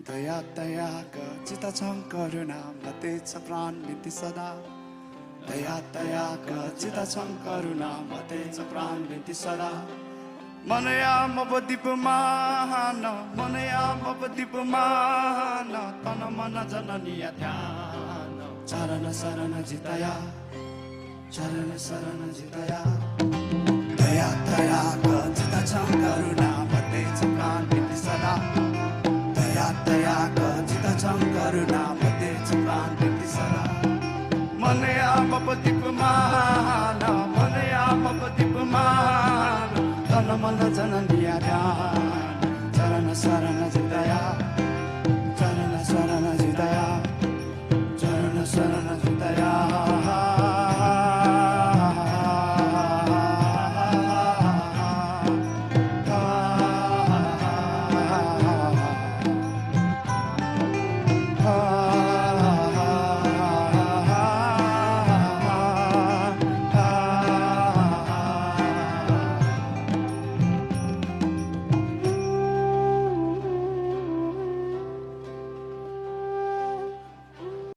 दया दयाका चित छं करुणा मतेछ प्राण बिन्ती सदा दया दयाका चित छं करुणा मतेछ प्राण बिन्ती सदा मनया मबदीप मान मनया मबदीप मान तन मन जननीय ध्यान चरण शरण जितया चरण शरण जितया दया दयाका चित छं करुणा मतेछ प्राण बिन्ती सदा दया दयाका चित छं करुणा मतेछ प्राण बिन्ती सदा मनया मबदीप मान मनया मबदीप मान तन मन जननीय ध्यान चरण शरण